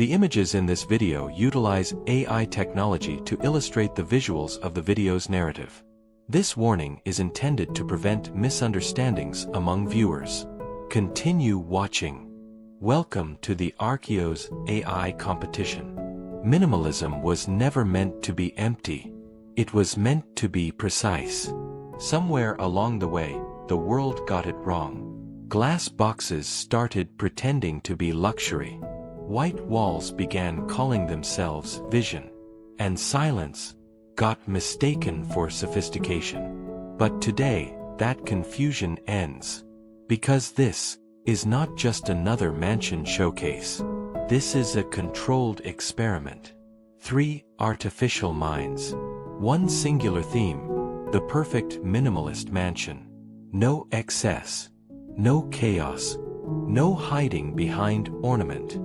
The images in this video utilize AI technology to illustrate the visuals of the video's narrative. This warning is intended to prevent misunderstandings among viewers. Continue watching. Welcome to the Archioz AI competition. Minimalism was never meant to be empty. It was meant to be precise. Somewhere along the way, the world got it wrong. Glass boxes started pretending to be luxury. White walls began calling themselves vision. And silence got mistaken for sophistication. But today, that confusion ends. Because this is not just another mansion showcase. This is a controlled experiment. 3 artificial minds. One singular theme, the perfect minimalist mansion. No excess, no chaos, no hiding behind ornament.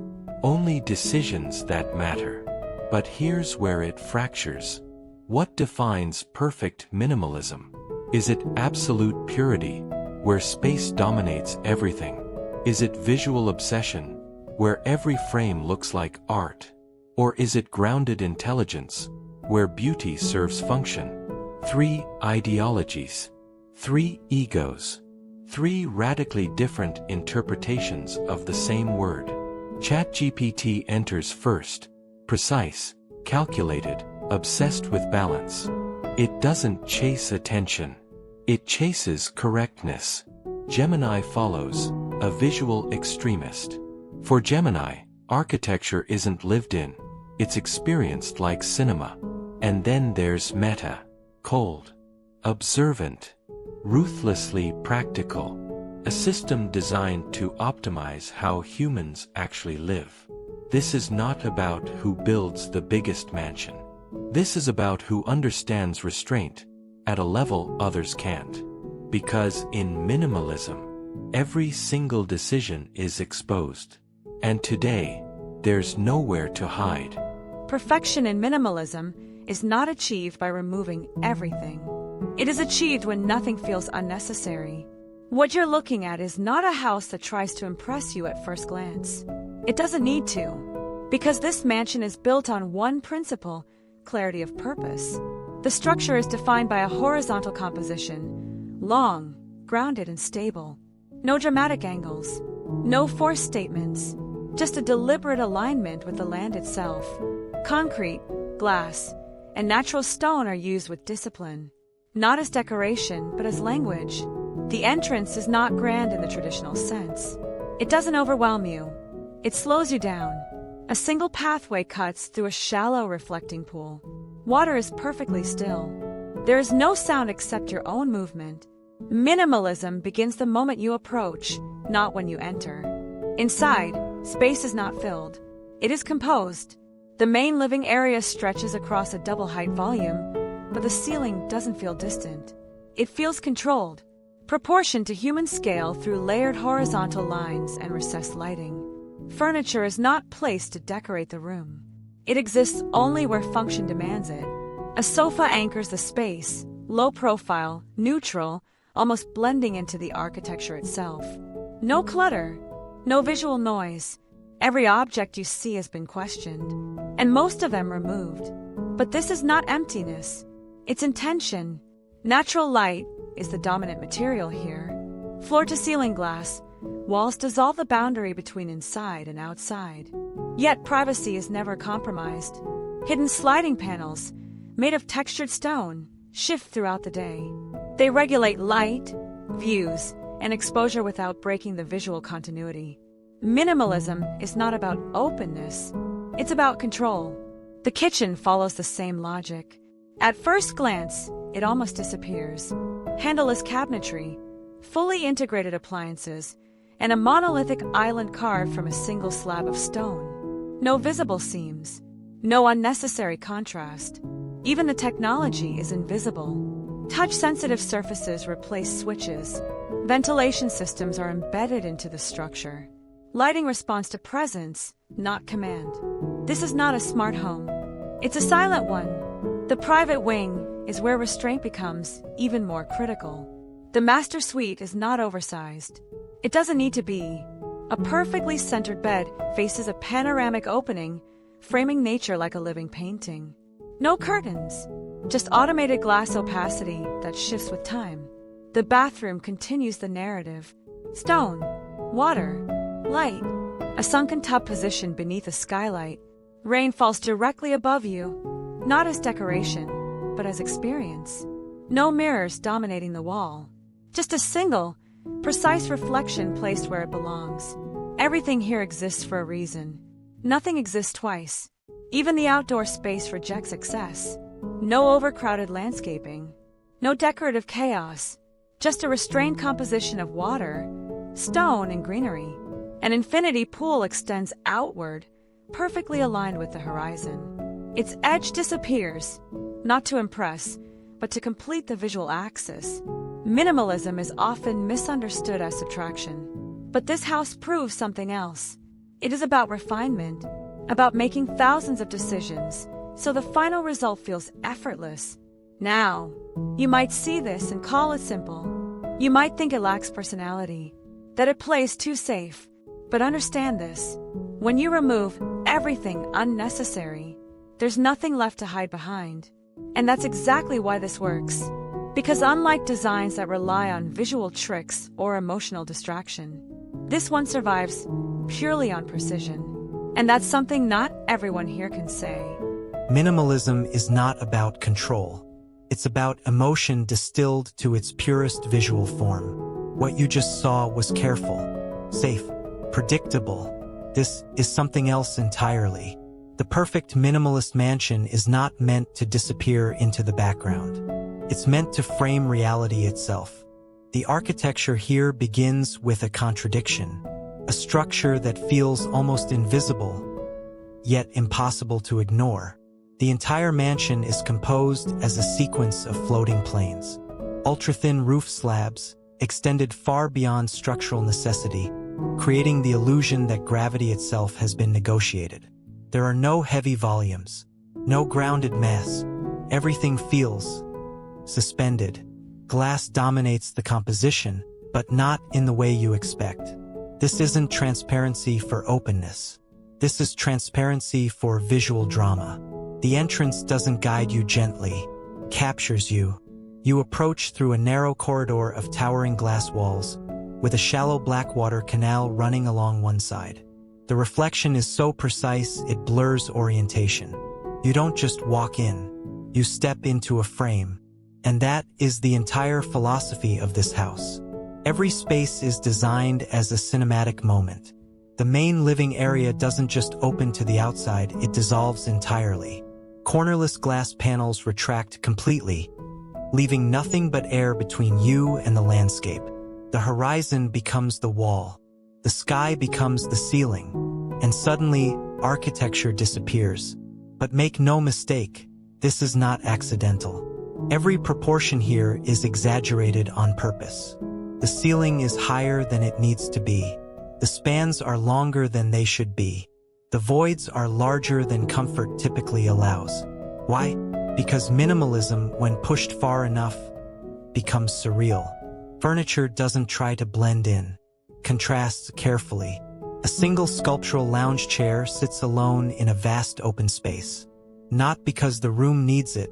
Only decisions that matter. But here's where it fractures. What defines perfect minimalism? Is it absolute purity, where space dominates everything? Is it visual obsession, where every frame looks like art? Or is it grounded intelligence, where beauty serves function? 3 ideologies. 3 egos. 3 radically different interpretations of the same word. ChatGPT enters first, precise, calculated, obsessed with balance. It doesn't chase attention. It chases correctness. Gemini follows, a visual extremist. For Gemini, architecture isn't lived in, it's experienced like cinema. And then there's Meta, cold, observant, ruthlessly practical. A system designed to optimize how humans actually live. This is not about who builds the biggest mansion. This is about who understands restraint at a level others can't. Because in minimalism, every single decision is exposed. And today, there's nowhere to hide. Perfection in minimalism is not achieved by removing everything. It is achieved when nothing feels unnecessary. What you're looking at is not a house that tries to impress you at first glance. It doesn't need to. Because this mansion is built on one principle, clarity of purpose. The structure is defined by a horizontal composition, long, grounded and stable. No dramatic angles, no forced statements, just a deliberate alignment with the land itself. Concrete, glass, and natural stone are used with discipline, not as decoration but as language. The entrance is not grand in the traditional sense. It doesn't overwhelm you. It slows you down. A single pathway cuts through a shallow reflecting pool. Water is perfectly still. There is no sound except your own movement. Minimalism begins the moment you approach, not when you enter. Inside, space is not filled. It is composed. The main living area stretches across a double-height volume, but the ceiling doesn't feel distant. It feels controlled, proportioned to human scale through layered horizontal lines and recessed lighting. Furniture is not placed to decorate the room. It exists only where function demands it. A sofa anchors the space, low profile, neutral, almost blending into the architecture itself. No clutter, no visual noise. Every object you see has been questioned, and most of them removed. But this is not emptiness. It's intention. Natural light is the dominant material here. Floor-to-ceiling glass, walls dissolve the boundary between inside and outside. Yet privacy is never compromised. Hidden sliding panels, made of textured stone, shift throughout the day. They regulate light, views, and exposure without breaking the visual continuity. Minimalism is not about openness. It's about control. The kitchen follows the same logic. At first glance, it almost disappears. Handleless cabinetry, fully integrated appliances, and a monolithic island carved from a single slab of stone. No visible seams, no unnecessary contrast. Even the technology is invisible. Touch-sensitive surfaces replace switches. Ventilation systems are embedded into the structure. Lighting responds to presence, not command. This is not a smart home. It's a silent one. The private wing is where restraint becomes even more critical. The master suite is not oversized. It doesn't need to be. A perfectly centered bed faces a panoramic opening, framing nature like a living painting. No curtains, just automated glass opacity that shifts with time. The bathroom continues the narrative. Stone, water, light, a sunken tub positioned beneath a skylight. Rain falls directly above you, not as decoration, but as experience. No mirrors dominating the wall, just a single, precise reflection placed where it belongs. Everything here exists for a reason. Nothing exists twice. Even the outdoor space rejects excess. No overcrowded landscaping. No decorative chaos. Just a restrained composition of water, stone, and greenery. An infinity pool extends outward, perfectly aligned with the horizon. Its edge disappears, not to impress, but to complete the visual axis. Minimalism is often misunderstood as subtraction. But this house proves something else. It is about refinement, about making thousands of decisions, so the final result feels effortless. Now, you might see this and call it simple. You might think it lacks personality, that it plays too safe. But understand this, when you remove everything unnecessary, there's nothing left to hide behind. And that's exactly why this works. Because unlike designs that rely on visual tricks or emotional distraction, this one survives purely on precision. And that's something not everyone here can say. Minimalism is not about control. It's about emotion distilled to its purest visual form. What you just saw was careful, safe, predictable. This is something else entirely. The perfect minimalist mansion is not meant to disappear into the background. It's meant to frame reality itself. The architecture here begins with a contradiction, a structure that feels almost invisible, yet impossible to ignore. The entire mansion is composed as a sequence of floating planes, ultra-thin roof slabs, extended far beyond structural necessity, creating the illusion that gravity itself has been negotiated. There are no heavy volumes, no grounded mass. Everything feels suspended. Glass dominates the composition, but not in the way you expect. This isn't transparency for openness. This is transparency for visual drama. The entrance doesn't guide you gently, captures you. You approach through a narrow corridor of towering glass walls, with a shallow blackwater canal running along one side. The reflection is so precise it blurs orientation. You don't just walk in, you step into a frame. And that is the entire philosophy of this house. Every space is designed as a cinematic moment. The main living area doesn't just open to the outside, it dissolves entirely. Cornerless glass panels retract completely, leaving nothing but air between you and the landscape. The horizon becomes the wall. The sky becomes the ceiling. And suddenly, architecture disappears. But make no mistake, this is not accidental. Every proportion here is exaggerated on purpose. The ceiling is higher than it needs to be. The spans are longer than they should be. The voids are larger than comfort typically allows. Why? Because minimalism, when pushed far enough, becomes surreal. Furniture doesn't try to blend in, contrasts carefully. A single sculptural lounge chair sits alone in a vast open space. Not because the room needs it,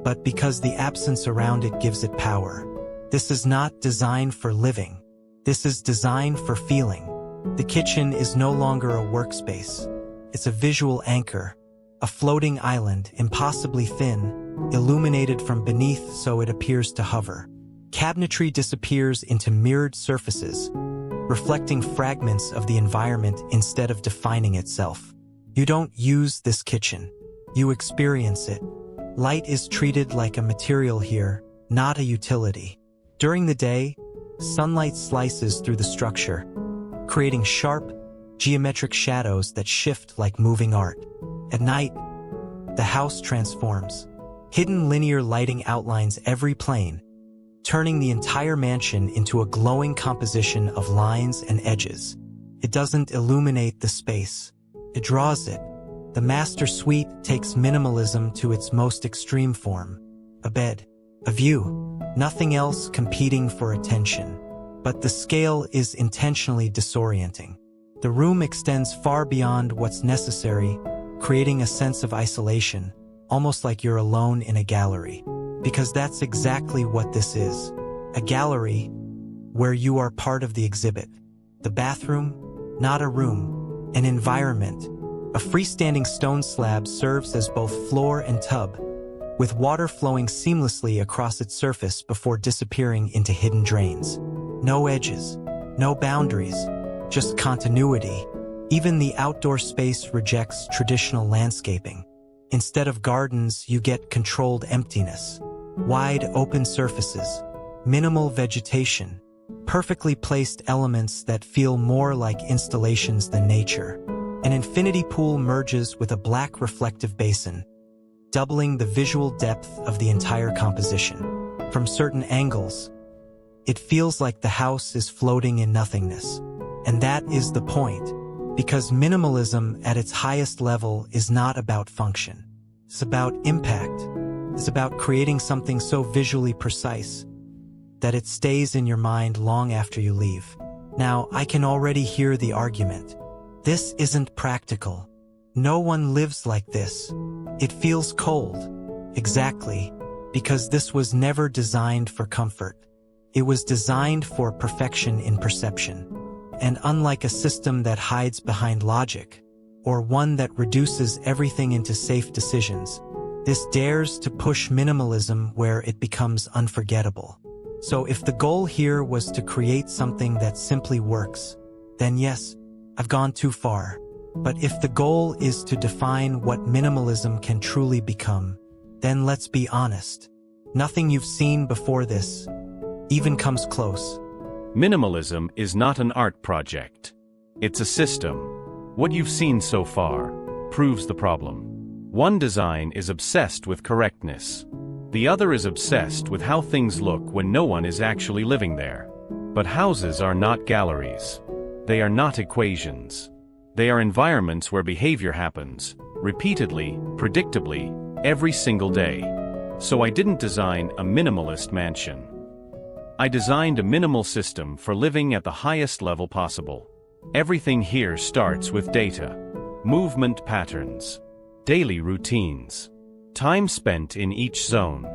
but because the absence around it gives it power. This is not designed for living. This is designed for feeling. The kitchen is no longer a workspace. It's a visual anchor, a floating island, impossibly thin, illuminated from beneath so it appears to hover. Cabinetry disappears into mirrored surfaces, reflecting fragments of the environment instead of defining itself. You don't use this kitchen. You experience it. Light is treated like a material here, not a utility. During the day, sunlight slices through the structure, creating sharp, geometric shadows that shift like moving art. At night, the house transforms. Hidden linear lighting outlines every plane, turning the entire mansion into a glowing composition of lines and edges. It doesn't illuminate the space. It draws it. The master suite takes minimalism to its most extreme form. A bed, a view, nothing else competing for attention. but the scale is intentionally disorienting. The room extends far beyond what's necessary, creating a sense of isolation, almost like you're alone in a gallery. Because that's exactly what this is. A gallery where you are part of the exhibit. The bathroom, not a room, an environment. A freestanding stone slab serves as both floor and tub, with water flowing seamlessly across its surface before disappearing into hidden drains. No edges, no boundaries, just continuity. Even the outdoor space rejects traditional landscaping. Instead of gardens, you get controlled emptiness. Wide open surfaces, minimal vegetation, perfectly placed elements that feel more like installations than nature. An infinity pool merges with a black reflective basin, doubling the visual depth of the entire composition. From certain angles, it feels like the house is floating in nothingness. And that is the point, because minimalism at its highest level is not about function. It's about impact. It's about creating something so visually precise that it stays in your mind long after you leave. Now, I can already hear the argument. This isn't practical. No one lives like this. It feels cold. Exactly, because this was never designed for comfort. It was designed for perfection in perception. And unlike a system that hides behind logic, or one that reduces everything into safe decisions, this dares to push minimalism where it becomes unforgettable. So if the goal here was to create something that simply works, then yes, I've gone too far. But if the goal is to define what minimalism can truly become, then let's be honest. Nothing you've seen before this even comes close. Minimalism is not an art project. It's a system. What you've seen so far proves the problem. One design is obsessed with correctness. The other is obsessed with how things look when no one is actually living there. But houses are not galleries. They are not equations. They are environments where behavior happens, repeatedly, predictably, every single day. So I didn't design a minimalist mansion. I designed a minimal system for living at the highest level possible. Everything here starts with data, movement patterns, daily routines, time spent in each zone,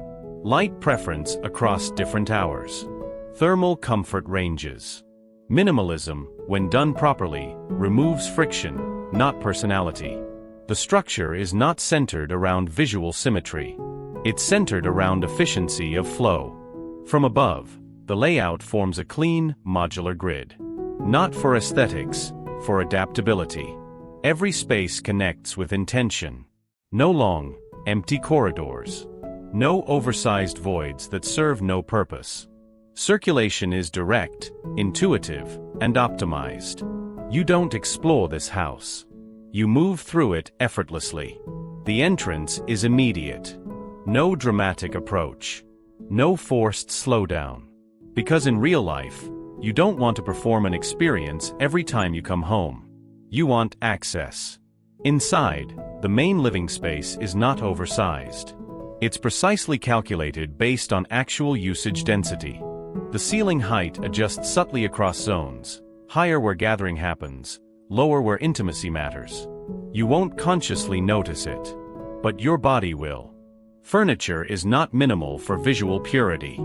light preference across different hours, thermal comfort ranges. Minimalism, when done properly, removes friction, not personality. The structure is not centered around visual symmetry. It's centered around efficiency of flow. From above, the layout forms a clean, modular grid. Not for aesthetics, for adaptability. Every space connects with intention. No long, empty corridors. No oversized voids that serve no purpose. Circulation is direct, intuitive, and optimized. You don't explore this house. You move through it effortlessly. The entrance is immediate. No dramatic approach. No forced slowdown. Because in real life, you don't want to perform an experience every time you come home. You want access. Inside, the main living space is not oversized. It's precisely calculated based on actual usage density. The ceiling height adjusts subtly across zones, higher where gathering happens, lower where intimacy matters. You won't consciously notice it, but your body will. Furniture is not minimal for visual purity.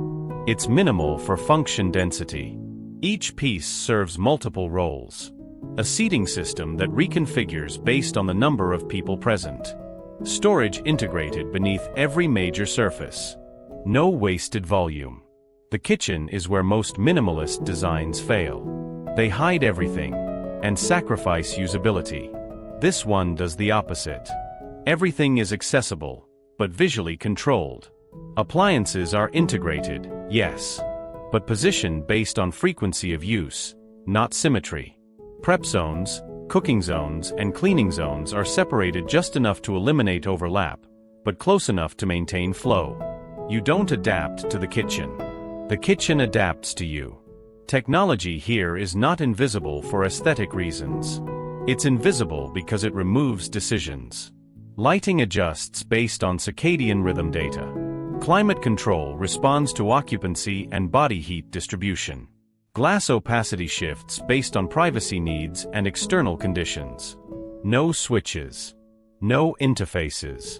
It's minimal for function density. Each piece serves multiple roles. A seating system that reconfigures based on the number of people present. Storage integrated beneath every major surface. No wasted volume. The kitchen is where most minimalist designs fail. They hide everything and sacrifice usability. This one does the opposite. Everything is accessible, but visually controlled. Appliances are integrated, yes, but positioned based on frequency of use, not symmetry. Prep zones, cooking zones, and cleaning zones are separated just enough to eliminate overlap, but close enough to maintain flow. You don't adapt to the kitchen. The kitchen adapts to you. Technology here is not invisible for aesthetic reasons. It's invisible because it removes decisions. Lighting adjusts based on circadian rhythm data. Climate control responds to occupancy and body heat distribution. Glass opacity shifts based on privacy needs and external conditions. No switches. No interfaces.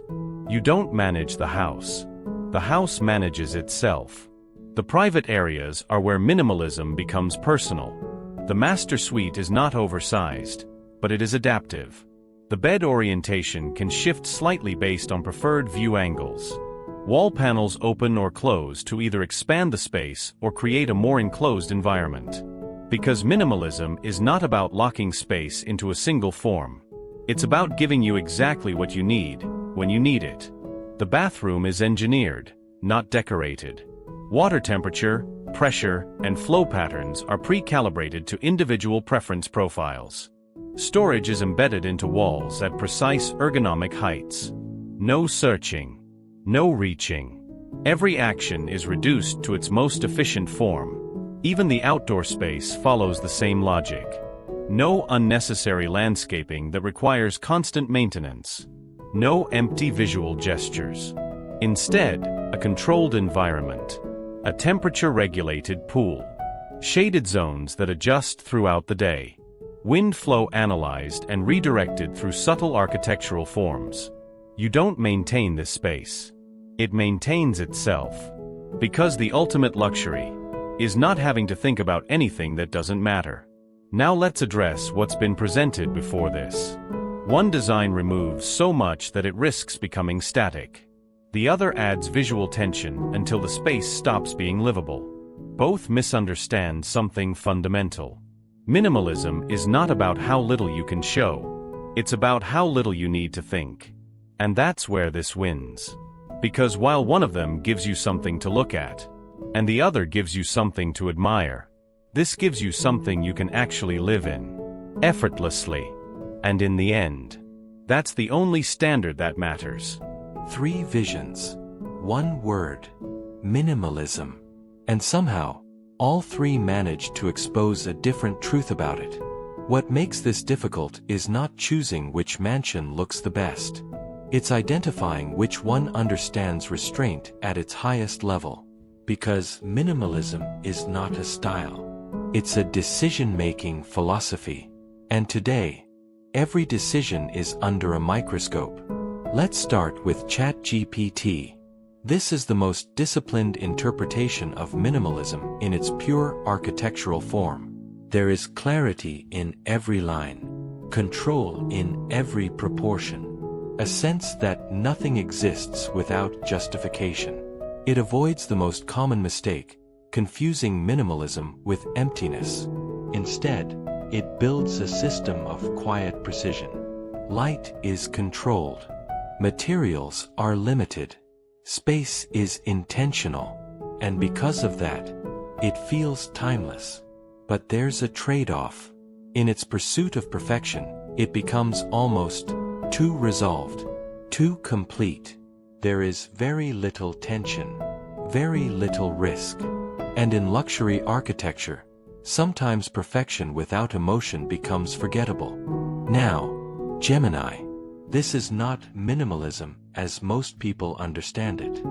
You don't manage the house. The house manages itself. The private areas are where minimalism becomes personal. The master suite is not oversized, but it is adaptive. The bed orientation can shift slightly based on preferred view angles. Wall panels open or close to either expand the space or create a more enclosed environment. Because minimalism is not about locking space into a single form. It's about giving you exactly what you need, when you need it. The bathroom is engineered, not decorated. Water temperature, pressure, and flow patterns are pre-calibrated to individual preference profiles. Storage is embedded into walls at precise ergonomic heights. No searching. No reaching. Every action is reduced to its most efficient form. Even the outdoor space follows the same logic. No unnecessary landscaping that requires constant maintenance. No empty visual gestures. Instead, a controlled environment. A temperature-regulated pool. Shaded zones that adjust throughout the day. Wind flow analyzed and redirected through subtle architectural forms. You don't maintain this space. It maintains itself. Because the ultimate luxury is not having to think about anything that doesn't matter. Now let's address what's been presented before this. One design removes so much that it risks becoming static. The other adds visual tension until the space stops being livable. Both misunderstand something fundamental. Minimalism is not about how little you can show. It's about how little you need to think. And that's where this wins. Because while one of them gives you something to look at, and the other gives you something to admire, this gives you something you can actually live in, effortlessly. And in the end, that's the only standard that matters. 3 visions. 1 word. Minimalism. And somehow, all 3 manage to expose a different truth about it. What makes this difficult is not choosing which mansion looks the best. It's identifying which one understands restraint at its highest level. Because minimalism is not a style. It's a decision-making philosophy. And today, every decision is under a microscope. Let's start with ChatGPT. This is the most disciplined interpretation of minimalism in its pure architectural form. There is clarity in every line, control in every proportion, a sense that nothing exists without justification. It avoids the most common mistake, confusing minimalism with emptiness. Instead, it builds a system of quiet precision. Light is controlled. Materials are limited. Space is intentional. And because of that, it feels timeless. But there's a trade-off. In its pursuit of perfection, it becomes almost too resolved, too complete. There is very little tension, very little risk. And in luxury architecture, sometimes perfection without emotion becomes forgettable. Now, Gemini. This is not minimalism as most people understand it.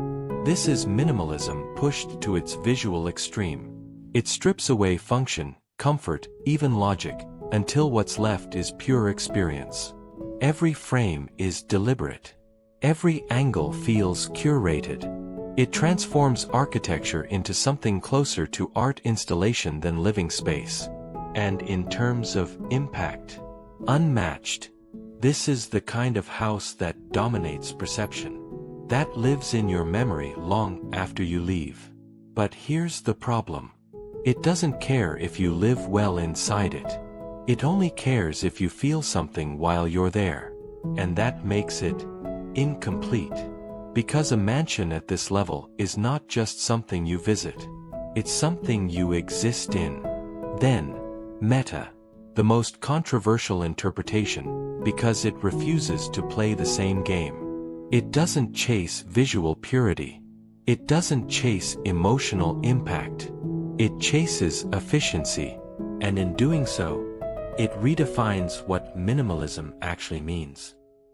This is minimalism pushed to its visual extreme. It strips away function, comfort, even logic, until what's left is pure experience. Every frame is deliberate. Every angle feels curated. It transforms architecture into something closer to art installation than living space. And in terms of impact, unmatched. This is the kind of house that dominates perception, that lives in your memory long after you leave. But here's the problem. It doesn't care if you live well inside it. It only cares if you feel something while you're there. And that makes it incomplete. Because a mansion at this level is not just something you visit. It's something you exist in. Then, meta. The most controversial interpretation, because it refuses to play the same game. It doesn't chase visual purity. It doesn't chase emotional impact. It chases efficiency. And in doing so, it redefines what minimalism actually means.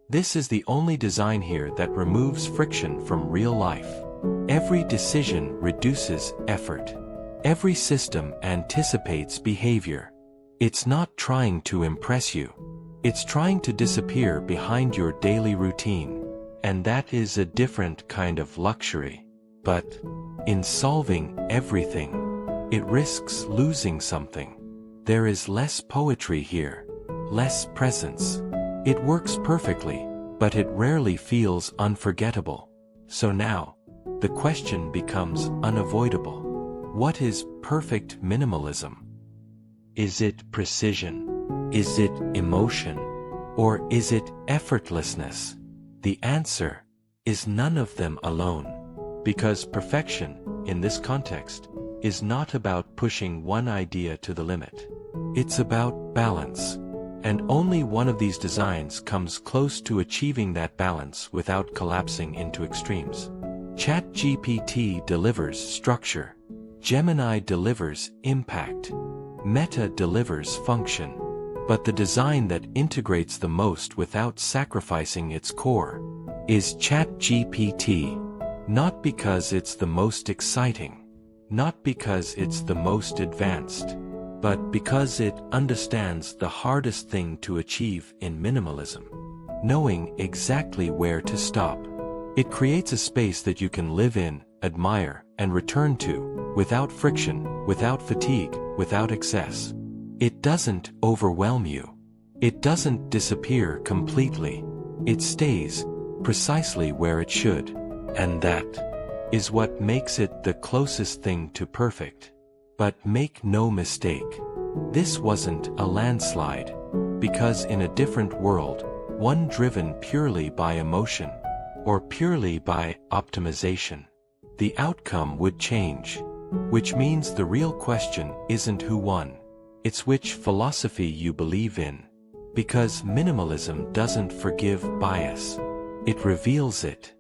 This is the only design here that removes friction from real life. Every decision reduces effort. Every system anticipates behavior. It's not trying to impress you. It's trying to disappear behind your daily routine. And that is a different kind of luxury. But in solving everything, it risks losing something. There is less poetry here, less presence. It works perfectly, but it rarely feels unforgettable. So now, the question becomes unavoidable. What is perfect minimalism? Is it precision? Is it emotion? Or is it effortlessness? The answer is none of them alone. Because perfection, in this context, is not about pushing one idea to the limit. It's about balance. And only one of these designs comes close to achieving that balance without collapsing into extremes. ChatGPT delivers structure. Gemini delivers impact. Meta delivers function. But the design that integrates the most without sacrificing its core is ChatGPT. Not because it's the most exciting, not because it's the most advanced, but because it understands the hardest thing to achieve in minimalism: knowing exactly where to stop. It creates a space that you can live in, admire, and return to, without friction, without fatigue, without excess. It doesn't overwhelm you. It doesn't disappear completely. It stays precisely where it should. And that is what makes it the closest thing to perfect. But make no mistake, this wasn't a landslide, because in a different world, one driven purely by emotion, or purely by optimization, the outcome would change. Which means the real question isn't who won, it's which philosophy you believe in. Because minimalism doesn't forgive bias, it reveals it.